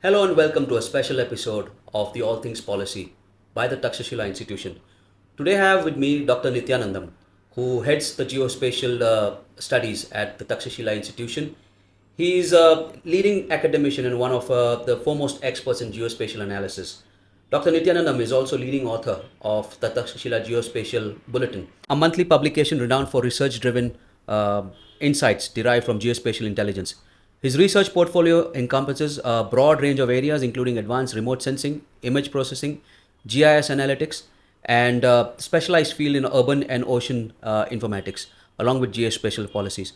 Hello and welcome to a special episode of the All Things Policy by the Takshashila Institution. Today I have with me Dr. Nityanandam, who heads the Geospatial studies at the Takshashila Institution. He is a leading academician and one of the foremost experts in geospatial analysis. Dr. Nityanandam is also leading author of the Takshashila Geospatial Bulletin, a monthly publication renowned for research-driven insights derived from geospatial intelligence. His research portfolio encompasses a broad range of areas, including advanced remote sensing, image processing, GIS analytics, and specialized field in urban and ocean informatics, along with geospatial policies.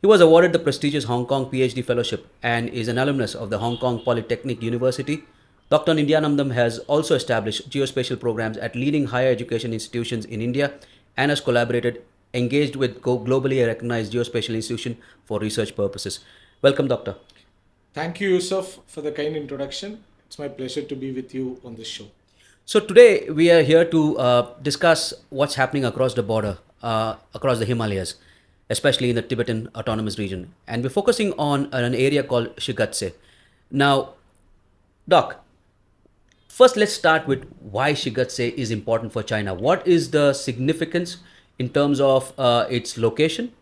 He was awarded the prestigious Hong Kong PhD fellowship and is an alumnus of the Hong Kong Polytechnic University. Dr. Nindyanandam has also established geospatial programs at leading higher education institutions in India and has engaged with globally recognized geospatial institution for research purposes. Welcome, Doctor. Thank you, Yusuf, for the kind introduction. It's my pleasure to be with you on this show. So today we are here to discuss what's happening across the border, across the Himalayas, especially in the Tibetan Autonomous Region, and we're focusing on an area called Shigatse. Now, Doc, first let's start with why Shigatse is important for China. What is the significance in terms of its location,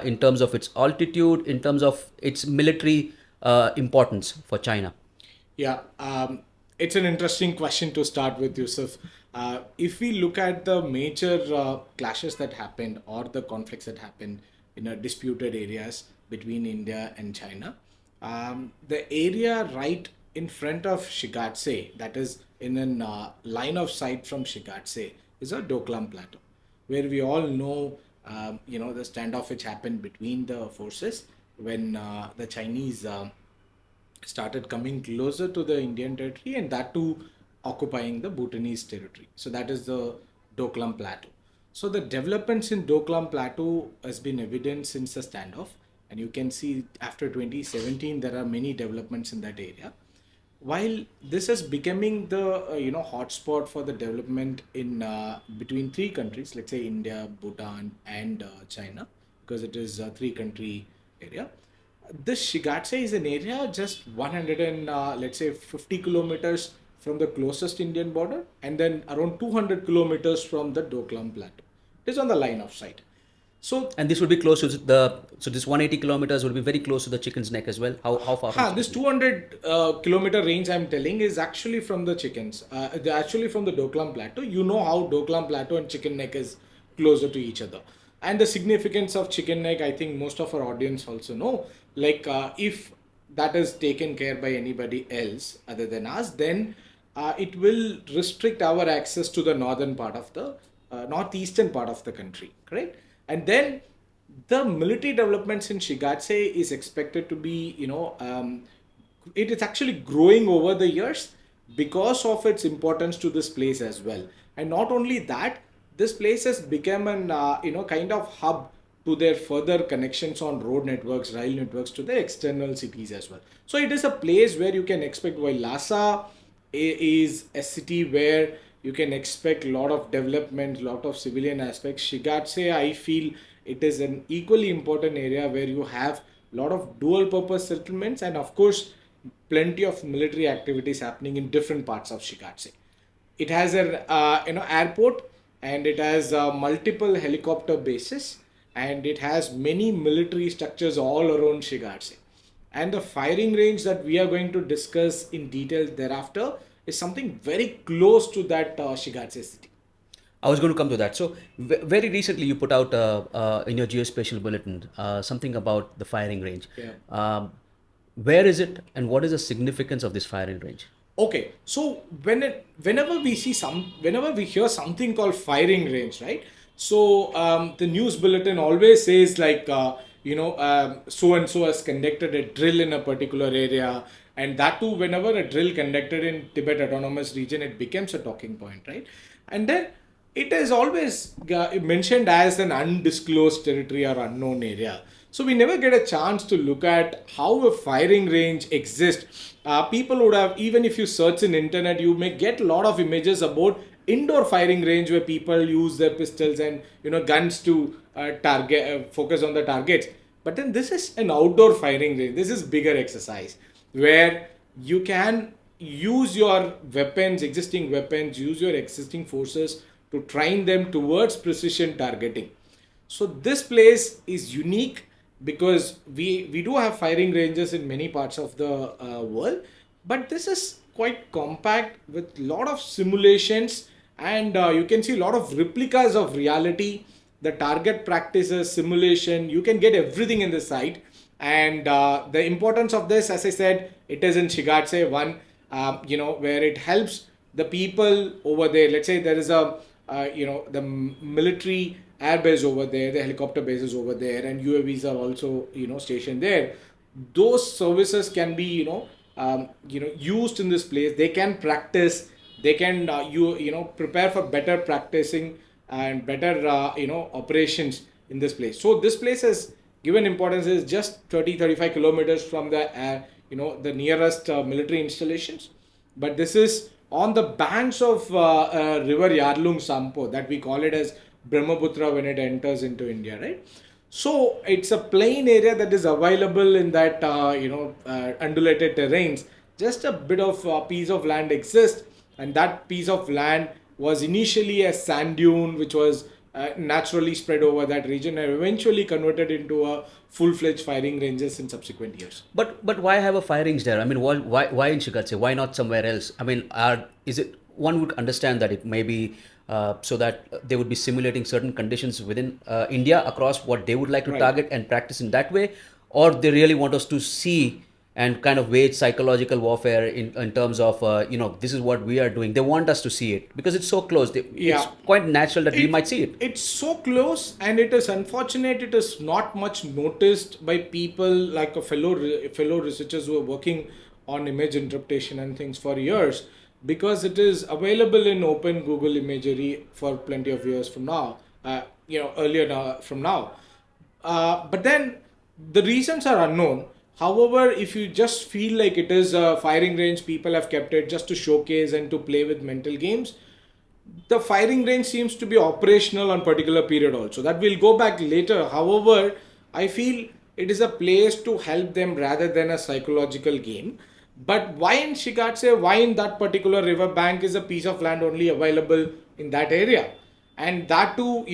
in terms of its altitude, in terms of its military importance for China? Yeah, it's an interesting question to start with, Yusuf. If we look at the major clashes that happened or the conflicts that happened in disputed areas between India and China, the area right in front of Shigatse, that is in a line of sight from Shigatse, is a Doklam Plateau, where we all know, the standoff which happened between the forces when the Chinese started coming closer to the Indian territory and that too occupying the Bhutanese territory. So that is the Doklam Plateau. So the developments in Doklam Plateau has been evident since the standoff, and you can see after 2017 there are many developments in that area. While this is becoming the hotspot for the development in between three countries, let's say India, Bhutan, and China, because it is a three-country area. This Shigatse is an area just 100 and let's say 50 kilometers from the closest Indian border, and then around 200 kilometers from the Doklam Plateau. It is on the line of sight. So, And this would be close to this 180 kilometers would be very close to the Chicken's Neck as well. How far from this Chicken's Neck? 200 kilometer range I'm telling is actually from the chickens. They're actually from the Doklam Plateau. You know how Doklam Plateau and Chicken Neck is closer to each other. And the significance of Chicken Neck, I think most of our audience also know. Like if that is taken care by anybody else other than us, then it will restrict our access to the northern part of the northeastern part of the country, correct? And then the military developments in Shigatse is expected to be, it is actually growing over the years because of its importance to this place as well. And not only that, this place has become an, kind of hub to their further connections on road networks, rail networks to the external cities as well. So it is a place where you can expect, while Lhasa is a city where you can expect a lot of development, lot of civilian aspects. Shigatse, I feel it is an equally important area where you have a lot of dual purpose settlements and of course plenty of military activities happening in different parts of Shigatse. It has an airport, and it has multiple helicopter bases, and it has many military structures all around Shigatse. And the firing range that we are going to discuss in detail thereafter is something very close to that Shigatse city. I was going to come to that. So very recently you put out in your geospatial bulletin something about the firing range. Yeah. Where is it, and what is the significance of this firing range? Okay, so whenever we hear something called firing range, right? So the news bulletin always says like so and so has conducted a drill in a particular area, and that too whenever a drill conducted in Tibet Autonomous Region, it becomes a talking point, right? And then it is always mentioned as an undisclosed territory or unknown area. So we never get a chance to look at how a firing range exists. People would have, even if you search in internet, you may get a lot of images about indoor firing range where people use their pistols and guns to target focus on the targets. But then this is an outdoor firing range. This is bigger exercise where you can use your weapons, existing weapons, use your existing forces to train them towards precision targeting. So this place is unique because we do have firing ranges in many parts of the world, but this is quite compact with lot of simulations, and you can see a lot of replicas of reality. The target practices, simulation, you can get everything in the site. And the importance of this, as I said, it is in Shigatse one, where it helps the people over there. Let's say there is the military air base over there, the helicopter bases over there, and UAVs are also, stationed there. Those services can be, used in this place. They can practice. They can, prepare for better practicing and better, operations in this place. So this place has given importance is just 30-35 kilometers from the nearest military installations. But this is on the banks of river Yarlung Sampo, that we call it as Brahmaputra when it enters into India, right? So it's a plain area that is available in that undulated terrains. Just a bit of piece of land exists, and that piece of land was initially a sand dune, which was naturally spread over that region and eventually converted into a full-fledged firing ranges in subsequent years. But why have a firings there? I mean, why in Shigatse? Why not somewhere else? I mean, is it one would understand that it may be so that they would be simulating certain conditions within India across what they would like to Right. target and practice in that way, or they really want us to see and kind of wage psychological warfare in terms of this is what we are doing. They want us to see it because it's so close. It's Yeah. quite natural that we might see it. It's so close, and it is unfortunate. It is not much noticed by people like a fellow researchers who are working on image interpretation and things for years, because it is available in open Google imagery for plenty of years from now. Earlier now, from now. But then the reasons are unknown. However, if you just feel like it is a firing range, people have kept it just to showcase and to play with mental games. The firing range seems to be operational on particular period also. That will go back later. However, I feel it is a place to help them rather than a psychological game. But why in Shigatse, why in that particular river bank is a piece of land only available in that area? And that too,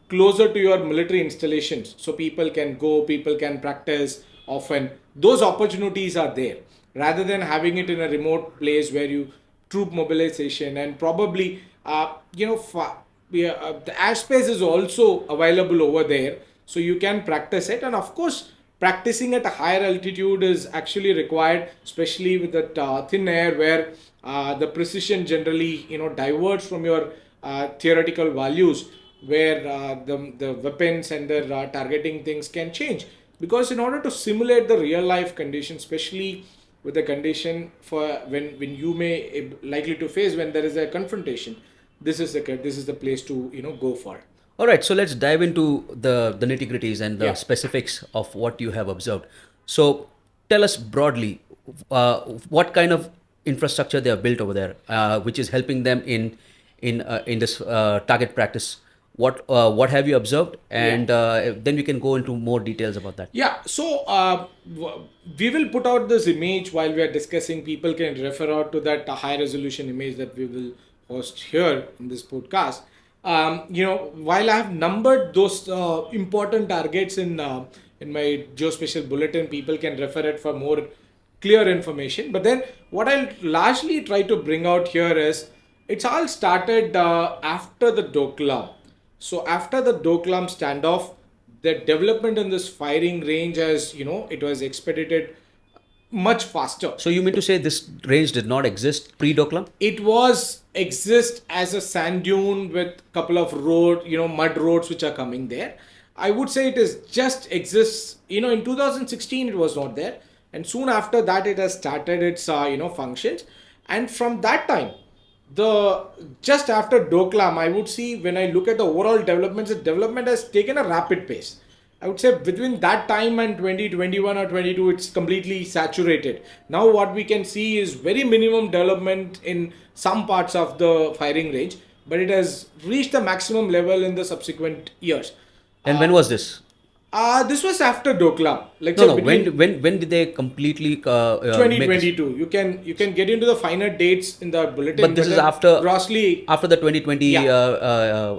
closer to your military installations. So people can go, people can practice often. Those opportunities are there rather than having it in a remote place where you troop mobilization and probably, the airspace is also available over there. So you can practice it. And of course, practicing at a higher altitude is actually required, especially with that thin air where the precision generally, diverts from your theoretical values, where the weapons and the targeting things can change. Because in order to simulate the real life condition, especially with the condition for when you may likely to face when there is a confrontation, this is the place to go for. All right, so let's dive into the nitty gritties and the Yeah. specifics of what you have observed. So, tell us broadly what kind of infrastructure they have built over there, which is helping them in this target practice. What have you observed, and then we can go into more details about that. Yeah, so we will put out this image while we are discussing. People can refer out to that high resolution image that we will host here in this podcast. While I have numbered those important targets in my geospatial bulletin, people can refer it for more clear information. But then what I'll largely try to bring out here is it's all started after the Doklam. So after the Doklam standoff, the development in this firing range as it was expedited much faster. So, you mean to say this range did not exist pre-Doklam? It was exist as a sand dune with couple of mud roads which are coming there. I would say it is just exists. In 2016 it was not there, and soon after that it has started its functions. And from that time, the just after Doklam, I would see when I look at the overall developments, the development has taken a rapid pace. I would say between that time and 2021 or 22, it's completely saturated. Now what we can see is very minimum development in some parts of the firing range, but it has reached the maximum level in the subsequent years. And when was this? This was after Doklam. Like No, say no. between When did they completely make this? 2022. You can get into the finer dates in the bulletin, But this but is then after grossly, the 2020 yeah,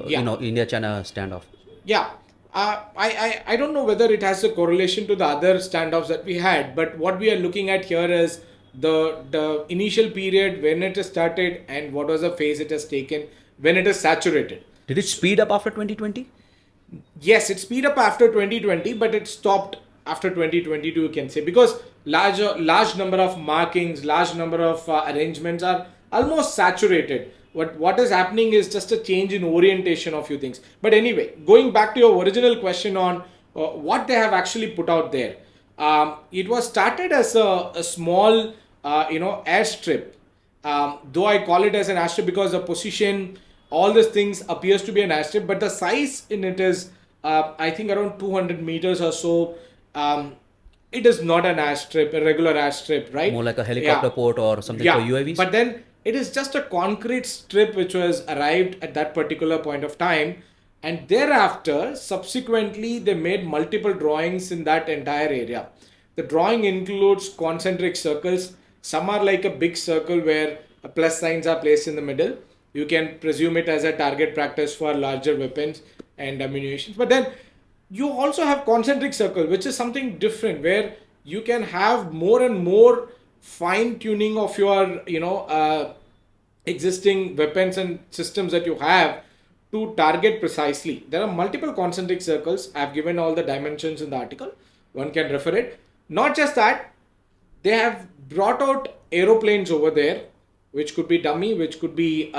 yeah. India-China standoff. Yeah, I don't know whether it has a correlation to the other standoffs that we had, but what we are looking at here is the initial period when it has started and what was the phase it has taken when it is saturated. Did it speed up after 2020? Yes, it speed up after 2020, but it stopped after 2022. You can say because large number of markings, large number of arrangements are almost saturated. What is happening is just a change in orientation of few things. But anyway, going back to your original question on what they have actually put out there, it was started as a small airstrip. Though I call it as an airstrip because the position, all these things appears to be an airstrip, but the size in it is I think around 200 meters or so. It is not an airstrip, a regular airstrip, right? More like a helicopter port or something for UAVs? But then it is just a concrete strip which was arrived at that particular point of time, and thereafter, subsequently, they made multiple drawings in that entire area. The drawing includes concentric circles. Some are like a big circle where a plus signs are placed in the middle. You can presume it as a target practice for larger weapons and ammunition. But then you also have concentric circle, which is something different where you can have more and more fine tuning of your existing weapons and systems that you have to target precisely. There are multiple concentric circles. I've given all the dimensions in the article. One can refer it. Not just that, they have brought out aeroplanes over there, which could be dummy, which could be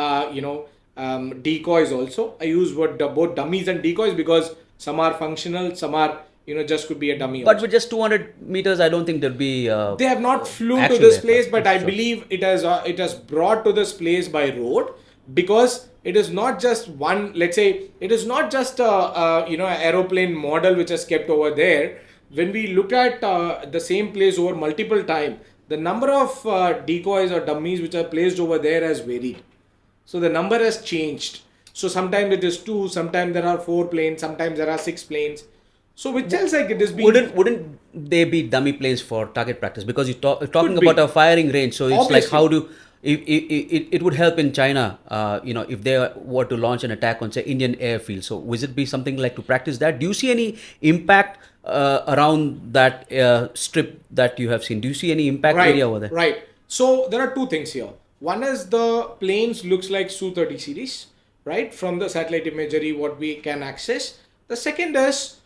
decoys also. I use both dummies and decoys because some are functional, some are just could be a dummy. But also. with just 200 meters, I don't think there'll be. They have not flown to action this there, place, but I sure. believe it has brought to this place by road because it is not just one. Let's say it is not just a aeroplane model which is kept over there. When we look at the same place over multiple time, the number of decoys or dummies which are placed over there has varied. So the number has changed. So sometimes it is 2, sometimes there are 4 planes, sometimes there are 6 planes. So which tells like it is being... Wouldn't they be dummy planes for target practice? Because you're talking Could be. about a firing range, so it's like Obviously. how do it would help in China, if they were to launch an attack on say Indian airfield. So would it be something like to practice that? Do you see any impact around that strip that you have seen? Do you see any impact area over there? Right. So there are 2 things here. One is the planes looks like Su-30 series, right? From the satellite imagery, what we can access. The second is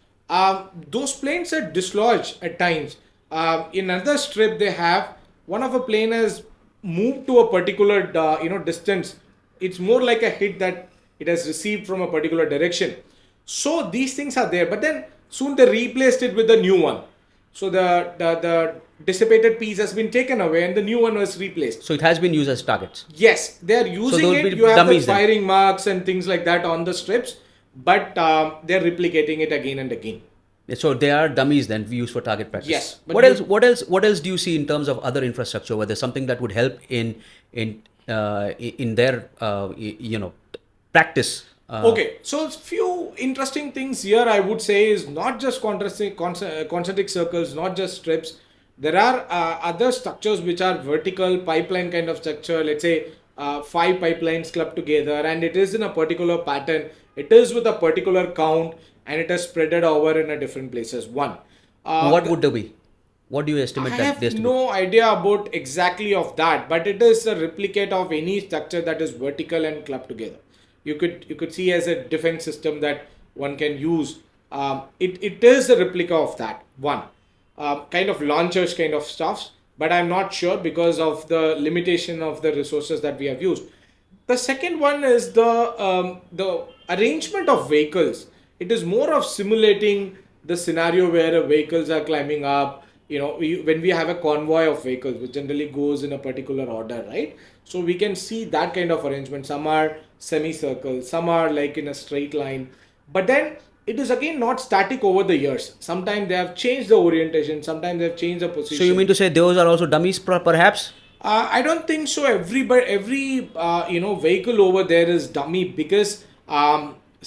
those planes are dislodged at times. In another strip, they have one of a plane has moved to a particular distance. It's more like a hit that it has received from a particular direction. So these things are there, but then soon they replaced it with a new one. So the dissipated piece has been taken away and the new one was replaced. So it has been used as targets. Yes, they are using there will it. be You have the dummies then. firing marks and things like that on the strips, but they're replicating it again and again. So they are dummies then used for target practice. Yes, but What else do you see in terms of other infrastructure? Whether something that would help in their practice. Okay, so few interesting things here I would say is not just concentric circles, not just strips. There are other structures which are vertical pipeline kind of structure. Let's say 5 pipelines clubbed together, and it is in a particular pattern. It is with a particular count, and it is spreaded over in a different places. One. What would they be? What do you estimate I that have there's to be? no idea about exactly of that, but it is a replicate of any structure that is vertical and clubbed together. You could see as a defense system that one can use. It is a replica of that one, kind of launchers kind of stuffs, but I'm not sure because of the limitation of the resources that we have used. The second one is the arrangement of vehicles. It is more of simulating the scenario where vehicles are climbing up. When we have a convoy of vehicles, which generally goes in a particular order, right? So we can see that kind of arrangement. Some are semicircle, some are like in a straight line. But then it is again not static over the years. Sometimes they have changed the orientation, sometimes they have changed the position. So you mean to say those are also dummies, perhaps? I don't think so. Every vehicle over there is dummy because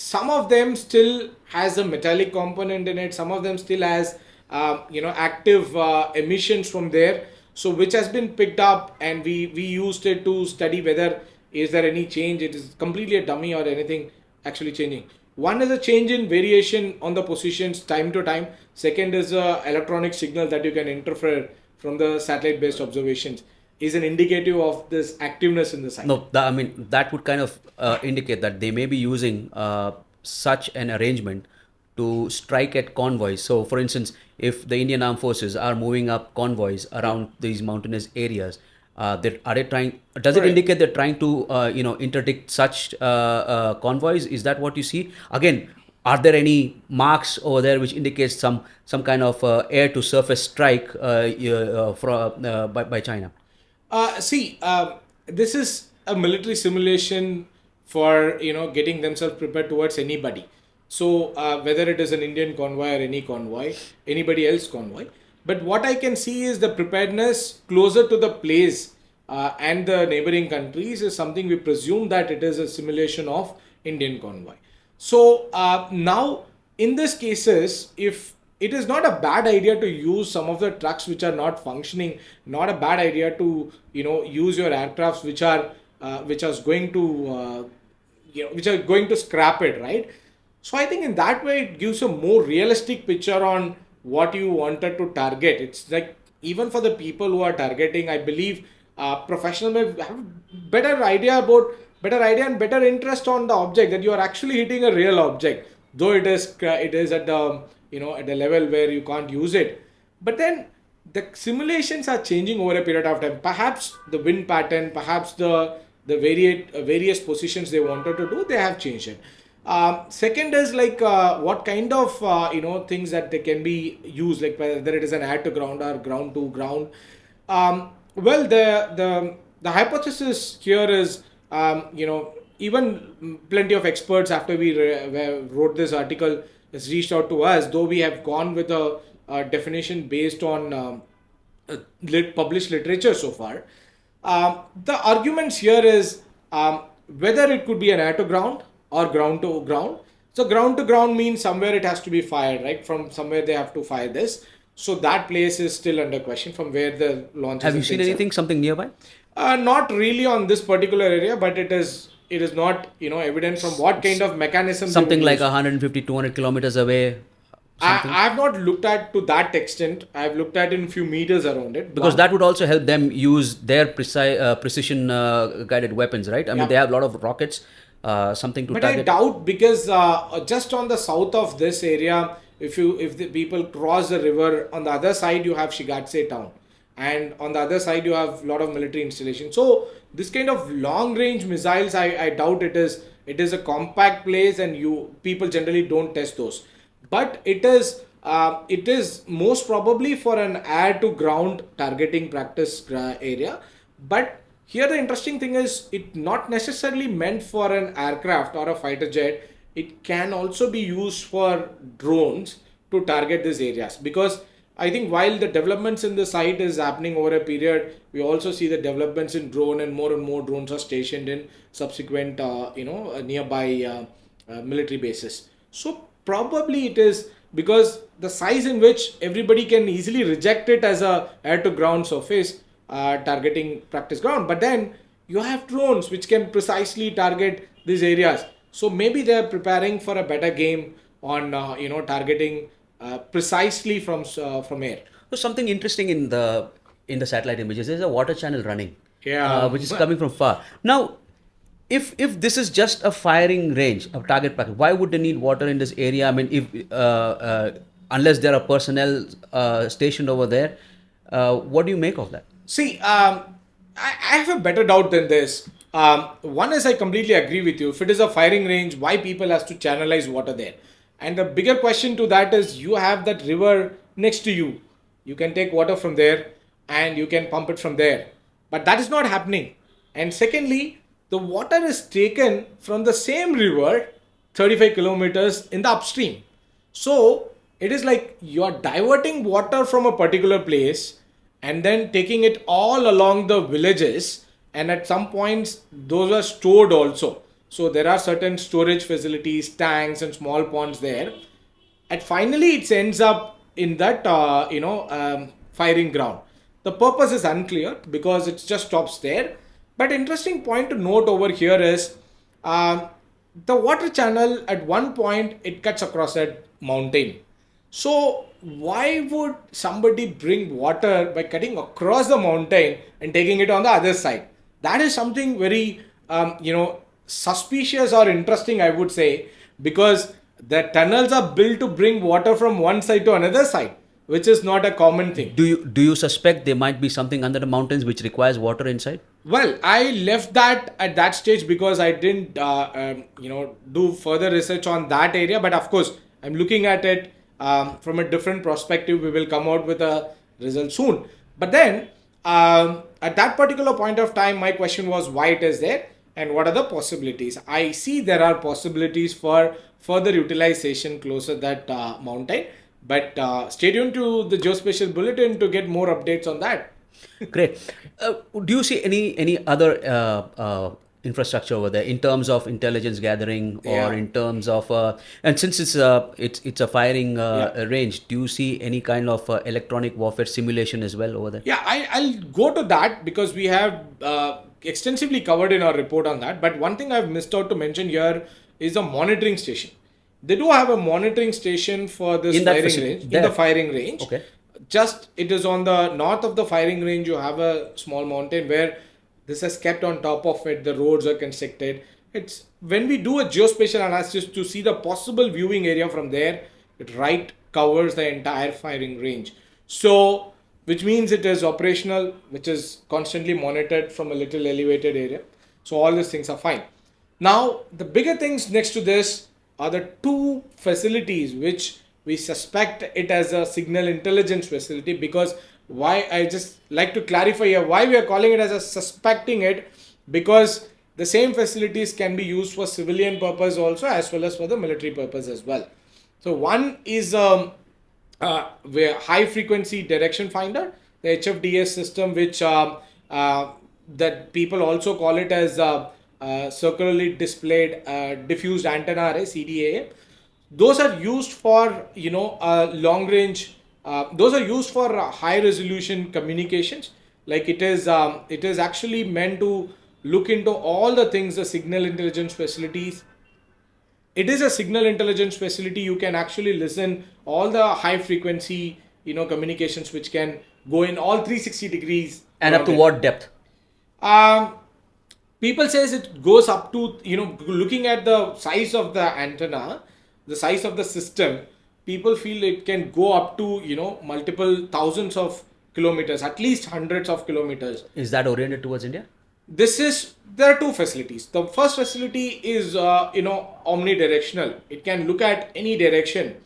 some of them still has a metallic component in it. Some of them still has active emissions from there. So which has been picked up, and we used it to study whether is there any change. It is completely a dummy or anything actually changing. One is a change in variation on the positions time to time. Second is a electronic signal that you can interfere from the satellite based observations, is an indicative of this activeness in the site. No, I mean, that would kind of indicate that they may be using such an arrangement to strike at convoys. So, for instance, if the Indian Armed Forces are moving up convoys around these mountainous areas, are they trying? Does it Correct. indicate they're trying to, interdict such convoys? Is that what you see? Again, are there any marks over there which indicates some kind of air to surface strike by China? This is a military simulation for getting themselves prepared towards anybody. So whether it is an Indian convoy or any convoy, anybody else convoy. But what I can see is the preparedness closer to the place and the neighboring countries is something we presume that it is a simulation of Indian convoy. So now in these cases, if it is not a bad idea to use some of the trucks which are not functioning, not a bad idea to use your aircrafts which are going to which are going to scrap it, right? So I think in that way it gives a more realistic picture on what you wanted to target. It's like even for the people who are targeting, I believe professional may have better idea and better interest on the object, that you are actually hitting a real object, though it is at the at a level where you can't use it. But then the simulations are changing over a period of time. Perhaps the wind pattern, perhaps the various positions they wanted to do, they have changed it. Second is like what kind of things that they can be used, like whether it is an air to ground or ground to ground. Well, the hypothesis here is even plenty of experts after we wrote this article has reached out to us, though we have gone with a definition based on published literature so far. The arguments here is whether it could be an air to ground or ground to ground. So ground to ground means somewhere it has to be fired, right? From somewhere they have to fire this. So that place is still under question from where the launches. Have you seen anything, something nearby? Not really on this particular area, but it is not evident from what kind of mechanism. Something like 150, 200 kilometers away. I have not looked at to that extent. I have looked at in few meters around it. Because that would also help them use their precision guided weapons, right? I mean, they have a lot of rockets, something to target. But I doubt, because just on the south of this area, if the people cross the river, on the other side you have Shigatse town, and on the other side you have a lot of military installations. So this kind of long range missiles, I doubt it is a compact place, and people generally don't test those. But it is most probably for an air to ground targeting practice area. But here the interesting thing is, it not necessarily meant for an aircraft or a fighter jet. It can also be used for drones to target these areas, because I think while the developments in the site is happening over a period, we also see the developments in drone, and more drones are stationed in subsequent nearby military bases. So probably it is because the size in which everybody can easily reject it as a air to ground surface targeting practice ground. But then you have drones which can precisely target these areas. So maybe they are preparing for a better game on targeting precisely from air. So something interesting in the satellite images, there's a water channel running, which is coming from far. Now, if this is just a firing range of target practice, why would they need water in this area? I mean, unless there are personnel stationed over there, what do you make of that? See, I have a better doubt than this. One is, I completely agree with you. If it is a firing range, why people has to channelize water there? And the bigger question to that is, you have that river next to you. You can take water from there and you can pump it from there. But that is not happening. And secondly, the water is taken from the same river 35 kilometers in the upstream. So it is like you are diverting water from a particular place and then taking it all along the villages, and at some points those are stored also. So there are certain storage facilities, tanks and small ponds there. And finally it ends up in that firing ground. The purpose is unclear because it just stops there. But interesting point to note over here is um, the water channel at one point it cuts across a mountain. So why would somebody bring water by cutting across the mountain and taking it on the other side? That is something very suspicious or interesting, I would say, because the tunnels are built to bring water from one side to another side, which is not a common thing. Do you suspect there might be something under the mountains which requires water inside? Well, I left that at that stage because I didn't, do further research on that area. But of course, I'm looking at it from a different perspective. We will come out with a result soon. But then, at that particular point of time, my question was why it is there and what are the possibilities. I see there are possibilities for further utilization closer that mountain. But stay tuned to the Geospatial Bulletin to get more updates on that. Great. Do you see any other infrastructure over there in terms of intelligence gathering or Yeah. in terms of and since it's a firing range, do you see any kind of electronic warfare simulation as well over there? Yeah, I'll go to that because we have extensively covered in our report on that. But one thing I've missed out to mention here is a monitoring station. They do have a monitoring station for this In that firing faci- range. In there. the firing range. Okay. Just it is on the north of the firing range. You have a small mountain where this is kept on top of it. The roads are constructed. It's when we do a geospatial analysis to see the possible viewing area from there, it right covers the entire firing range. So, which means it is operational, which is constantly monitored from a little elevated area. So all these things are fine. Now, the bigger things next to this are the two facilities which we suspect it as a signal intelligence facility. Because why, I just like to clarify here why we are calling it as a suspecting it, because the same facilities can be used for civilian purpose also as well as for the military purpose as well. So one is where high frequency direction finder, the HFDS system, which that people also call it as circularly displayed diffused antenna array, CDAA. Those are used for long range. Those are used for high resolution communications. Like it is actually meant to look into all the things the signal intelligence facilities. It is a signal intelligence facility. You can actually listen all the high frequency communications which can go in all 360 degrees. And up to around it. what depth? People says it goes up to looking at the size of the antenna, the size of the system, people feel it can go up to multiple thousands of kilometers, at least hundreds of kilometers. Is that oriented towards India? There are two facilities. The first facility is omnidirectional. It can look at any direction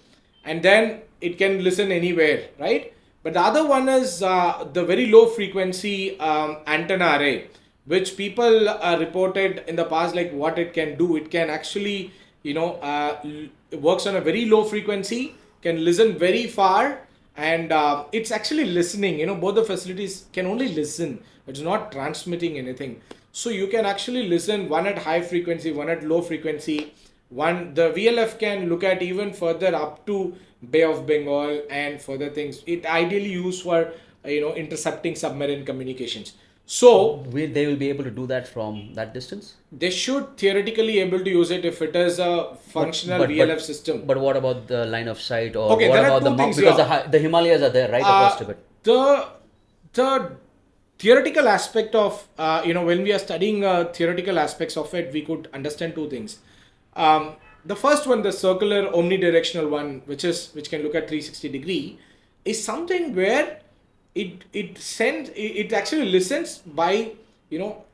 and then it can listen anywhere, right? But the other one is the very low frequency antenna array, which people reported in the past, like what it can do. It can actually it works on a very low frequency, can listen very far, and it's actually listening. Both the facilities can only listen. It's not transmitting anything. So you can actually listen, one at high frequency, one at low frequency. The VLF can look at even further up to Bay of Bengal and further things. It ideally used for intercepting submarine communications. So They will be able to do that from that distance? they should theoretically able to use it if it is a functional VLF system. But what about the line of sight, or Okay, what there are about the two mount? things Because here. the Himalayas are there right across Tibet. The theoretical aspect of when we are studying theoretical aspects of it, we could understand two things. The first one, the circular omnidirectional one, which can look at 360 degree, is something where it actually listens by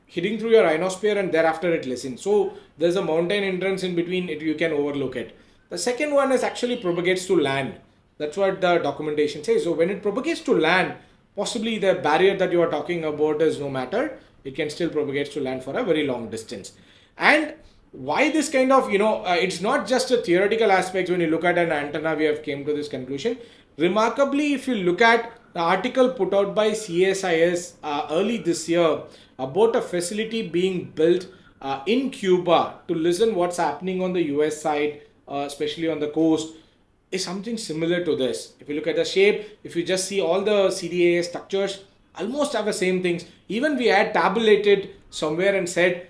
hitting through your ionosphere, and thereafter it listens. So there's a mountain entrance in between it, you can overlook it. The second one is actually propagates to land. That's what the documentation says. So when it propagates to land, possibly the barrier that you are talking about is no matter, it can still propagate to land for a very long distance. And why this kind of it's not just a theoretical aspect. When you look at an antenna, we have came to this conclusion. Remarkably, if you look at the article put out by CSIS early this year about a facility being built in Cuba to listen what's happening on the US side, especially on the coast, is something similar to this. If you look at the shape, if you just see all the CDAA structures, almost have the same things. Even we had tabulated somewhere and said,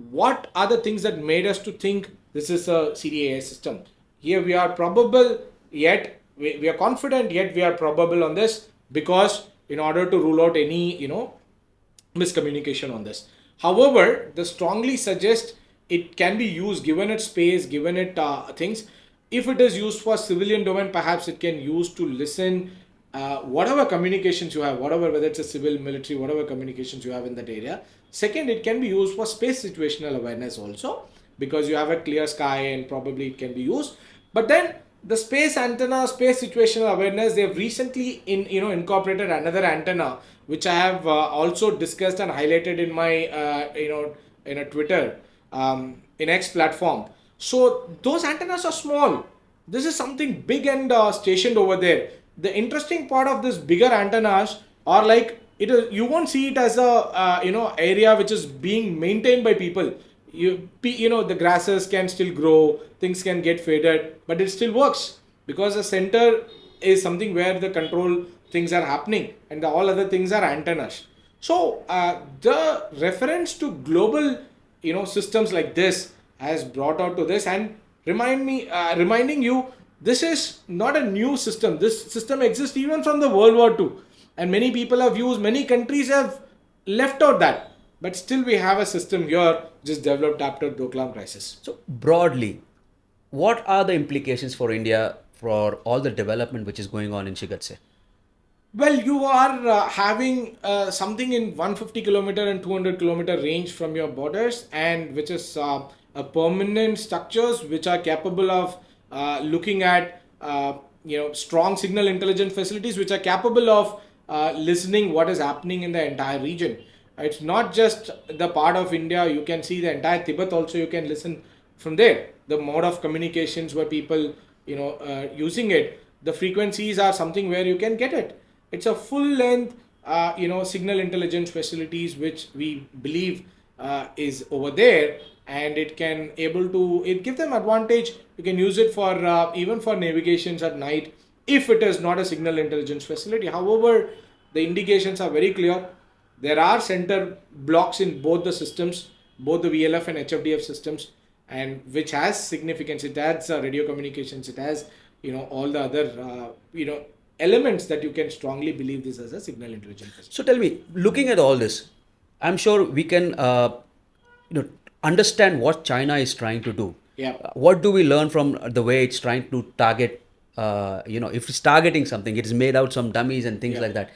what are the things that made us to think this is a CDAA system? Here we are probable, yet we are confident, yet we are probable on this, because in order to rule out any, miscommunication on this. However, they strongly suggest it can be used, given its space, given it things. If it is used for civilian domain, perhaps it can use to listen whatever communications you have, whatever, whether it's a civil, military, whatever communications you have in that area. Second, it can be used for space situational awareness also, because you have a clear sky and probably it can be used. But then the space antenna, space situational awareness, they have recently incorporated another antenna, which I have also discussed and highlighted in my in a Twitter in X platform. So those antennas are small. This is something big and stationed over there. The interesting part of this bigger antennas are like it is. You won't see it as a area which is being maintained by people. The grasses can still grow, things can get faded, but it still works because the center is something where the control things are happening, and all other things are antennas. So the reference to global systems like this has brought out to this, and reminding you, this is not a new system. This system exists even from the World War II, and many people have used, many countries have left out that, but still we have a system here which is developed after Doklam crisis. So broadly, what are the implications for India for all the development which is going on in Shigatse? Well, you are having something in 150 kilometer and 200 kilometer range from your borders, and which is a permanent structures which are capable of looking at strong signal intelligence facilities which are capable of listening what is happening in the entire region. It's not just the part of India. You can see the entire Tibet also. You can listen from there. The mode of communications where people using it, the frequencies are something where you can get it. It's a full length signal intelligence facilities which we believe is over there, and it can it give them advantage. You can use it for even for navigations at night if it is not a signal intelligence facility. However, the indications are very clear. There are center blocks in both the systems, both the VLF and HFDF systems, and which has significance. It adds radio communications. It has all the other elements that you can strongly believe this as a signal intelligence facility. So tell me, looking at all this, I'm sure we can understand what China is trying to do. Yeah. What do we learn from the way it's trying to target? If it's targeting something, it is made out some dummies and things like that.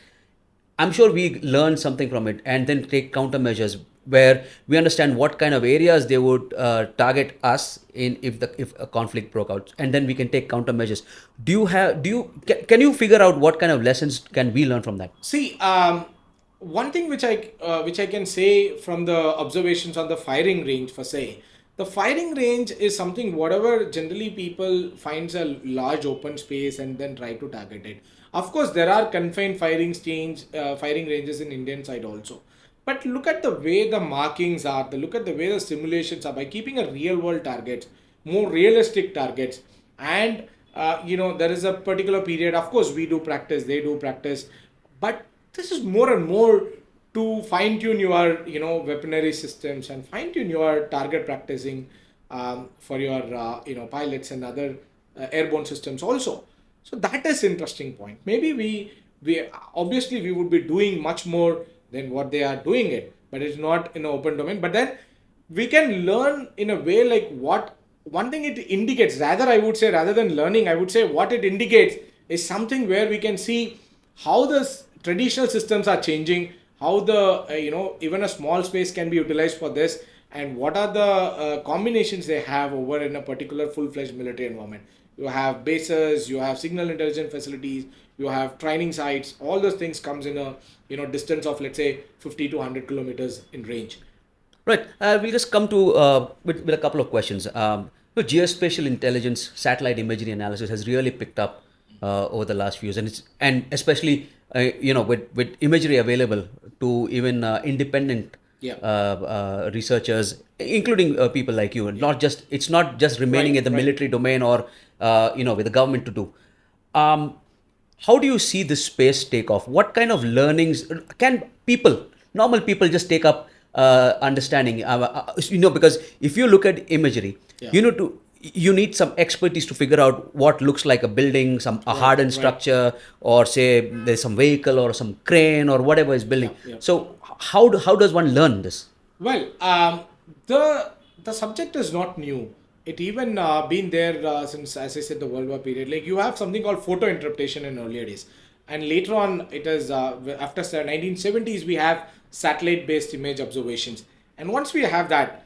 I'm sure we learn something from it, and then take countermeasures where we understand what kind of areas they would target us in if a conflict broke out, and then we can take countermeasures. Can you figure out what kind of lessons can we learn from that? See, one thing which I can say from the observations on the firing range, for say, the firing range is something whatever generally people finds a large open space and then try to target it. Of course, there are confined firing ranges in Indian side also. But look at the way the markings are, look at the way the simulations are, by keeping a real world targets, more realistic targets, and there is a particular period. Of course, we do practice, they do practice, but this is more and more to fine tune your weaponry systems and fine tune your target practicing for your pilots and other airborne systems also. So that is interesting point. Maybe we obviously we would be doing much more than what they are doing it, but it's not in an open domain. But then we can learn in a way like what one thing it indicates. Rather than learning, I would say what it indicates is something where we can see how the traditional systems are changing, how the even a small space can be utilized for this, and what are the combinations they have over in a particular full-fledged military environment. You have bases, you have signal intelligence facilities, you have training sites. All those things comes in a distance of, let's say, 50 to 100 kilometers in range. Right. We'll just come to with a couple of questions. Geospatial intelligence, satellite imagery analysis has really picked up over the last few years, and especially with imagery available to even independent Yeah. researchers, including people like you. Not just It's not just remaining Right, in the right. military domain or with the government to do. Um, how do you see this space take off? What kind of learnings can normal people, just take up understanding? Because if you look at imagery, Yeah. you need some expertise to figure out what looks like a building, a Right, hardened right. structure, or say there's some vehicle or some crane or whatever is building. Yeah, yeah. So how does one learn this? Well, the subject is not new. It even been there since, as I said, the World War period. Like you have something called photo interpretation in earlier days, and later on, it is after the 1970s we have satellite-based image observations. And once we have that,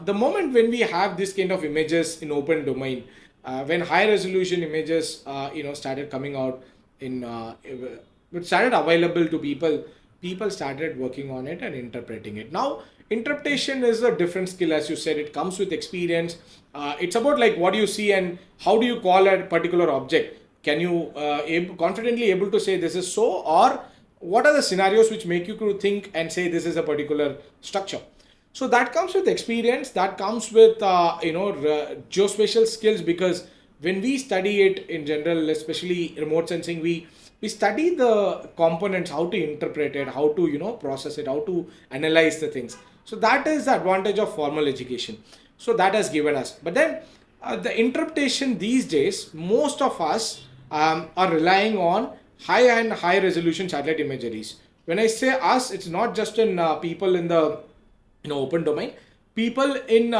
the moment when we have this kind of images in open domain, when high resolution images started coming out in it started available to people started working on it and interpreting it. Now interpretation is a different skill, as you said. It comes with experience. It's about like what do you see and how do you call a particular object. Can you confidently able to say this is so, or what are the scenarios which make you to think and say this is a particular structure. So that comes with experience, that comes with geospatial skills, because when we study it in general, especially remote sensing, we study the components, how to interpret it, how to process it, how to analyze the things. So that is the advantage of formal education. So that has given us. But then the interpretation these days, most of us are relying on high resolution satellite imageries. When I say us, it's not just in people in the open domain. People in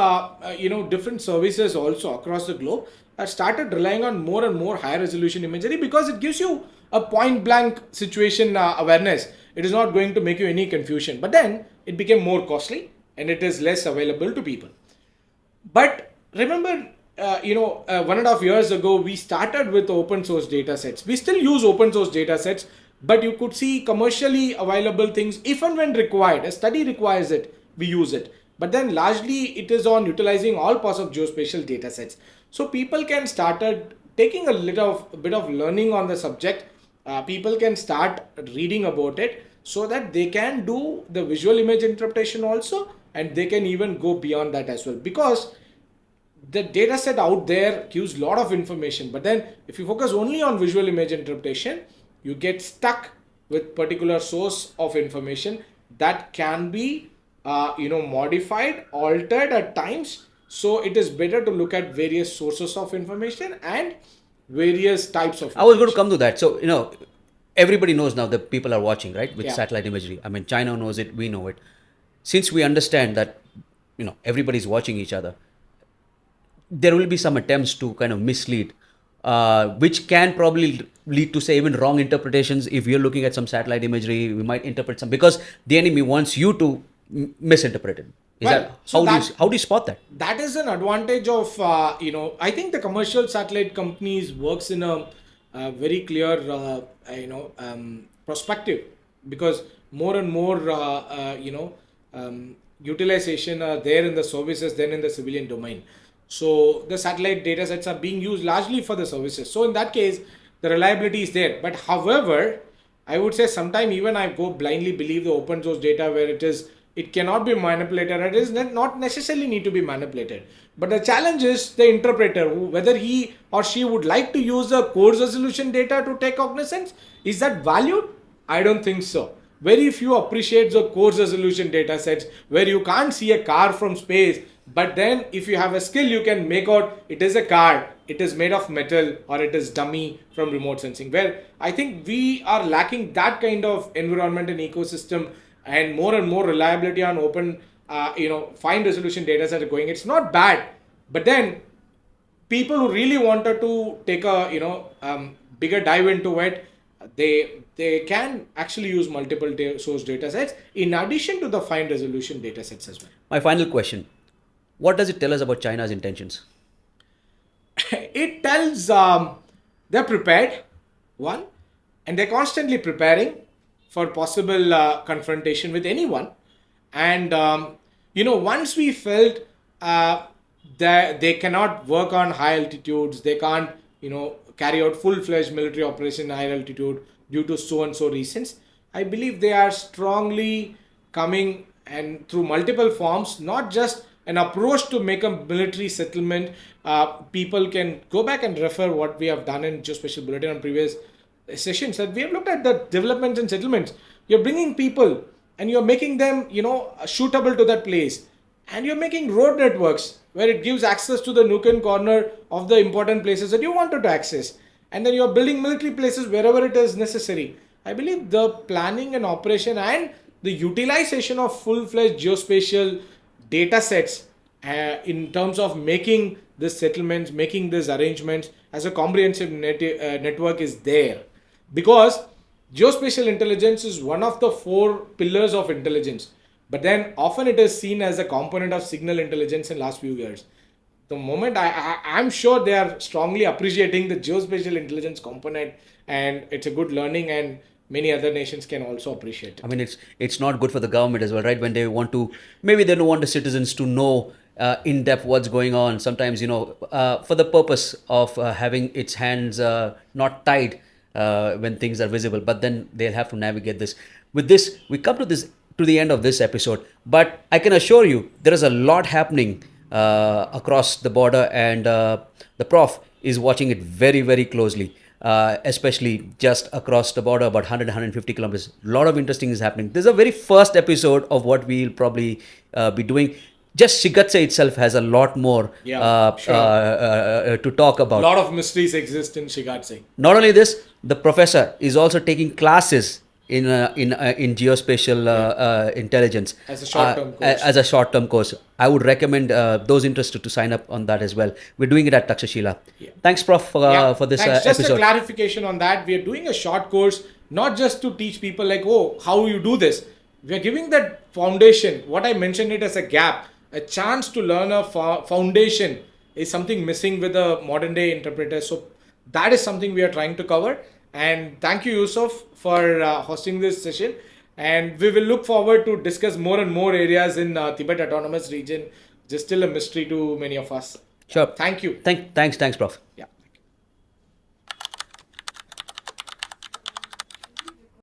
different services also across the globe have started relying on more and more high resolution imagery, because it gives you a point blank situation awareness. It is not going to make you any confusion, but then it became more costly and it is less available to people. But remember, 1.5 years ago, we started with open source data sets. We still use open source data sets, but you could see commercially available things if and when required. A study requires it, we use it. But then largely it is on utilizing all parts of geospatial data sets. So people can started taking a bit of learning on the subject. People can start reading about it so that they can do the visual image interpretation also, and they can even go beyond that as well, because the data set out there gives a lot of information. But then if you focus only on visual image interpretation, you get stuck with particular source of information that can be modified, altered at times. So it is better to look at various sources of information and various types of I was going to information. come to that. So, everybody knows now that people are watching, right, with Yeah. satellite imagery. I mean, China knows it, we know it. Since we understand that, everybody's watching each other, there will be some attempts to kind of mislead, which can probably lead to, say, even wrong interpretations. If you're looking at some satellite imagery, we might interpret some because the enemy wants you to misinterpret it. Is Well, that so how do you spot that? that is an advantage of I think the commercial satellite companies works in a very clear perspective, because more and more utilization are there in the services than in the civilian domain. So the satellite data sets are being used largely for the services. So in that case, the reliability is there. But however, I would say sometime even I go blindly believe the open source data where it cannot be manipulated. It is not necessarily need to be manipulated. But the challenge is the interpreter, whether he or she would like to use the coarse resolution data to take cognizance. Is that valued? I don't think so. Very few appreciate the coarse resolution data sets where you can't see a car from space, but then if you have a skill, you can make out it is a car, it is made of metal, or it is dummy from remote sensing. Where I think we are lacking that kind of environment and ecosystem, and more reliability on open, fine resolution data sets are going. It's not bad, but then people who really wanted to take a bigger dive into it, they can actually use multiple source data sets in addition to the fine resolution data sets as well. My final question: what does it tell us about China's intentions? It tells they're prepared, one, and they're constantly preparing for possible confrontation with anyone. And once we felt that they cannot work on high altitudes, they can't carry out full-fledged military operation in high altitude due to so and so reasons, I believe they are strongly coming and through multiple forms, not just an approach to make a military settlement. People can go back and refer what we have done in Geospatial Bulletin on previous sessions, that we have looked at the developments and settlements. You're bringing people and you're making them, suitable to that place. And you're making road networks where it gives access to the nook and corner of the important places that you wanted to access. And then you're building military places wherever it is necessary. I believe the planning and operation and the utilization of full-fledged geospatial data sets in terms of making these settlements, making these arrangements as a comprehensive network is there. Because geospatial intelligence is one of the 4 pillars of intelligence. But then often it is seen as a component of signal intelligence in last few years. The moment I'm sure they are strongly appreciating the geospatial intelligence component, and it's a good learning, and many other nations can also appreciate it. I mean, it's not good for the government as well, right? When they want to, maybe they don't want the citizens to know in depth what's going on. Sometimes, for the purpose of having its hands not tied when things are visible, but then they'll have to navigate this. With this, we come to the end of this episode. But I can assure you, there is a lot happening across the border, and the prof is watching it very, very closely. Especially just across the border, about 150 kilometers. A lot of interesting is happening. This is a very first episode of what we'll probably be doing. Just Shigatse itself has a lot more to talk about. A lot of mysteries exist in Shigatse. Not only this, the professor is also taking classes in geospatial intelligence as a short-term course. As a short-term course. I would recommend those interested to sign up on that as well. We're doing it at Takshashila. Yeah. Thanks, Prof, for this Thanks. episode. Just a clarification on that. We are doing a short course, not just to teach people like, how you do this. We are giving that foundation. What I mentioned it as a gap, a chance to learn a foundation is something missing with the modern day interpreter. So that is something we are trying to cover. And thank you, Yusuf, for hosting this session. And we will look forward to discuss more and more areas in Tibet Autonomous Region. Just still a mystery to many of us. Sure. Thank you. Thanks, Prof. Yeah.